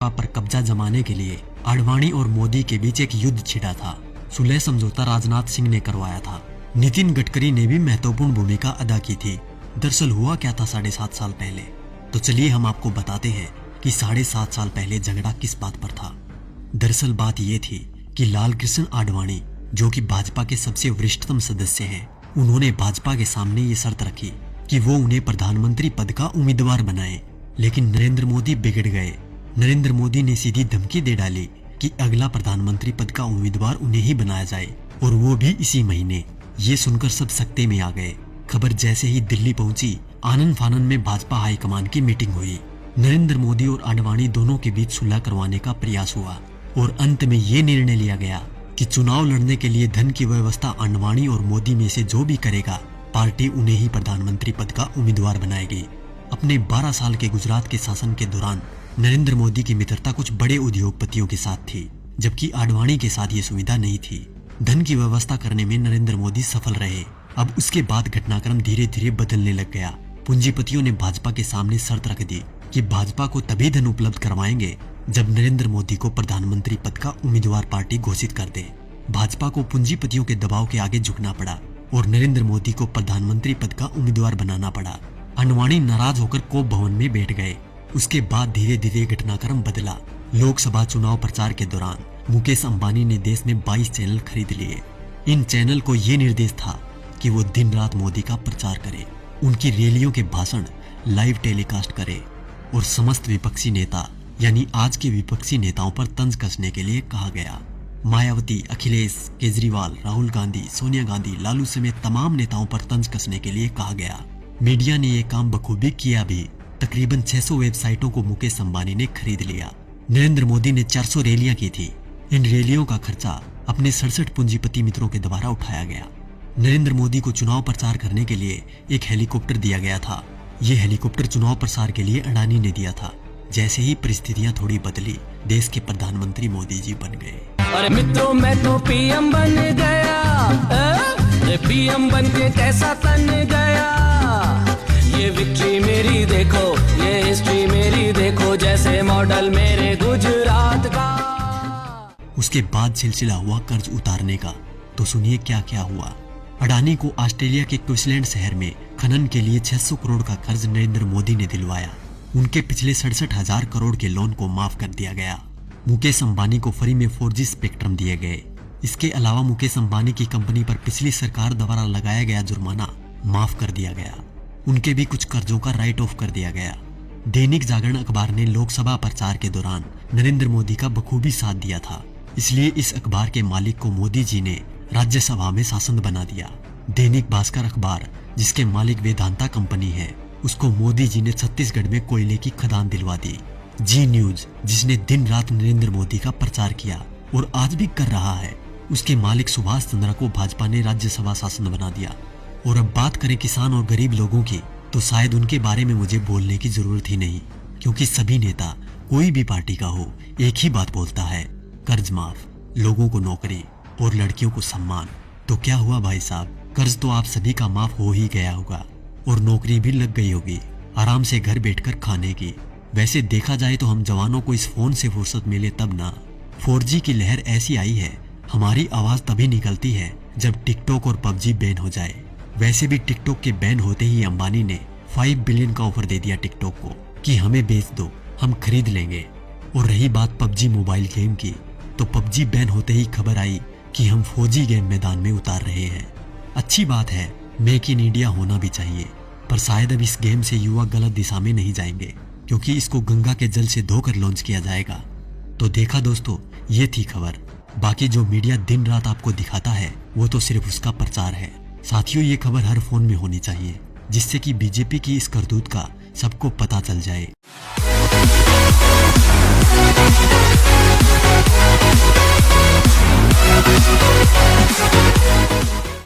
पर कब्जा जमाने के लिए आडवाणी और मोदी के बीच एक युद्ध छिड़ा था। सुलह समझौता राजनाथ सिंह ने करवाया था। नितिन गडकरी ने भी महत्वपूर्ण भूमिका अदा की थी। दरअसल हुआ क्या था 7.5 साल पहले, तो चलिए हम आपको बताते हैं कि 7.5 साल पहले झगड़ा किस बात पर था। दरअसल बात यह थी कि लाल कृष्ण आडवाणी, जो कि भाजपा के सबसे वरिष्ठतम सदस्य हैं, उन्होंने भाजपा के सामने ये शर्त रखी कि वो उन्हें प्रधानमंत्री पद का उम्मीदवार बनाए। लेकिन नरेंद्र मोदी बिगड़ गए। नरेंद्र मोदी ने सीधी धमकी दे डाली कि अगला प्रधानमंत्री पद का उम्मीदवार उन्हें ही बनाया जाए, और वो भी इसी महीने। ये सुनकर सब सकते में आ गए। खबर जैसे ही दिल्ली पहुंची, आनन फानन में भाजपा हाईकमान की मीटिंग हुई। नरेंद्र मोदी और आडवाणी दोनों के बीच सुलह करवाने का प्रयास हुआ और अंत में ये निर्णय लिया गया कि चुनाव लड़ने के लिए धन की व्यवस्था आडवाणी और मोदी में से जो भी करेगा, पार्टी उन्हें ही प्रधानमंत्री पद का उम्मीदवार बनाएगी। अपने 12 साल के गुजरात के शासन के दौरान नरेंद्र मोदी की मित्रता कुछ बड़े उद्योगपतियों के साथ थी, जबकि आडवाणी के साथ ये सुविधा नहीं थी। धन की व्यवस्था करने में नरेंद्र मोदी सफल रहे। अब उसके बाद घटनाक्रम धीरे धीरे बदलने लग गया। पूंजीपतियों ने भाजपा के सामने शर्त रख दी कि भाजपा को तभी धन उपलब्ध करवाएंगे जब नरेंद्र मोदी को प्रधानमंत्री पद का उम्मीदवार पार्टी घोषित कर दे। भाजपा को पूंजीपतियों के दबाव के आगे झुकना पड़ा और नरेंद्र मोदी को प्रधानमंत्री पद का उम्मीदवार बनाना पड़ा। आडवाणी नाराज होकर कोप भवन में बैठ गए। उसके बाद धीरे धीरे घटनाक्रम बदला। लोकसभा चुनाव प्रचार के दौरान मुकेश अंबानी ने देश में 22 चैनल खरीद लिए। इन चैनल को ये निर्देश था कि वो दिन रात मोदी का प्रचार करे, उनकी रैलियों के भाषण लाइव टेलीकास्ट करे और समस्त विपक्षी नेता यानी आज के विपक्षी नेताओं पर तंज कसने के लिए कहा गया। मायावती, अखिलेश, केजरीवाल, राहुल गांधी, सोनिया गांधी, लालू समेत तमाम नेताओं पर तंज कसने के लिए कहा गया। मीडिया ने यह काम बखूबी किया भी। तकरीबन 600 वेबसाइटों को मुकेश अंबानी ने खरीद लिया। नरेंद्र मोदी ने 400 रैलियां की थी। इन रैलियों का खर्चा अपने 67 पूंजीपति मित्रों के द्वारा उठाया गया। नरेंद्र मोदी को चुनाव प्रचार करने के लिए एक हेलीकॉप्टर दिया गया था। ये हेलीकॉप्टर चुनाव प्रसार के लिए अडानी ने दिया था। जैसे ही परिस्थितियां थोड़ी बदली, देश के प्रधानमंत्री मोदी जी बन गए। अरे मित्रों, मैं तो पीएम बन गया। पीएम बन के कैसा तन गया। ये विक्ट्री मेरी देखो, ये हिस्ट्री मेरी देखो, जैसे मॉडल मेरे गुजरात का। उसके बाद सिलसिला हुआ कर्ज उतारने का। तो सुनिए क्या क्या हुआ। अडानी को ऑस्ट्रेलिया के क्वींसलैंड शहर में खनन के लिए 600 करोड़ का कर्ज नरेंद्र मोदी ने दिलवाया। उनके पिछले 67,000 करोड़ के लोन को माफ कर दिया गया। मुकेश अंबानी को फ्री में 4G स्पेक्ट्रम दिए गए। इसके अलावा मुकेश अंबानी की कंपनी पर पिछली सरकार द्वारा लगाया गया जुर्माना माफ कर दिया गया। उनके भी कुछ कर्जों का राइट ऑफ कर दिया गया। दैनिक जागरण अखबार ने लोकसभा प्रचार के दौरान नरेंद्र मोदी का बखूबी साथ दिया था, इसलिए इस अखबार के मालिक को मोदी जी ने राज्यसभा में सांसद बना दिया। दैनिक भास्कर अखबार, जिसके मालिक वेदांता कंपनी है, उसको मोदी जी ने छत्तीसगढ़ में कोयले की खदान दिलवा दी। जी न्यूज, जिसने दिन रात नरेंद्र मोदी का प्रचार किया और आज भी कर रहा है, उसके मालिक सुभाष चंद्रा को भाजपा ने राज्यसभा सांसद बना दिया। और अब बात करें किसान और गरीब लोगों की, तो शायद उनके बारे में मुझे बोलने की जरूरत ही नहीं, क्योंकि सभी नेता कोई भी पार्टी का हो एक ही बात बोलता है, कर्ज माफ, लोगों को नौकरी और लड़कियों को सम्मान। तो क्या हुआ भाई साहब, कर्ज तो आप सभी का माफ हो ही गया होगा और नौकरी भी लग गई होगी, आराम से घर बैठकर खाने की। वैसे देखा जाए तो हम जवानों को इस फोन से फुर्सत मिले तब ना। 4G की लहर ऐसी आई है, हमारी आवाज तभी निकलती है जब टिकटॉक और PUBG बैन हो जाए। वैसे भी टिकटॉक के बैन होते ही अंबानी ने 5 बिलियन का ऑफर दे दिया टिकटॉक को कि हमें बेच दो, हम खरीद लेंगे। और रही बात PUBG मोबाइल गेम की, तो PUBG बैन होते ही खबर आई कि हम 4G गेम मैदान में उतार रहे हैं। अच्छी बात है, मेक इन इंडिया होना भी चाहिए, पर शायद अब इस गेम से युवा गलत दिशा में नहीं जाएंगे, क्योंकि इसको गंगा के जल से धोकर लॉन्च किया जाएगा। तो देखा दोस्तों, ये थी खबर। बाकी जो मीडिया दिन रात आपको दिखाता है वो तो सिर्फ उसका प्रचार है। साथियों, ये खबर हर फोन में होनी चाहिए, जिससे कि बीजेपी की इस करतूत का सबको पता चल जाए।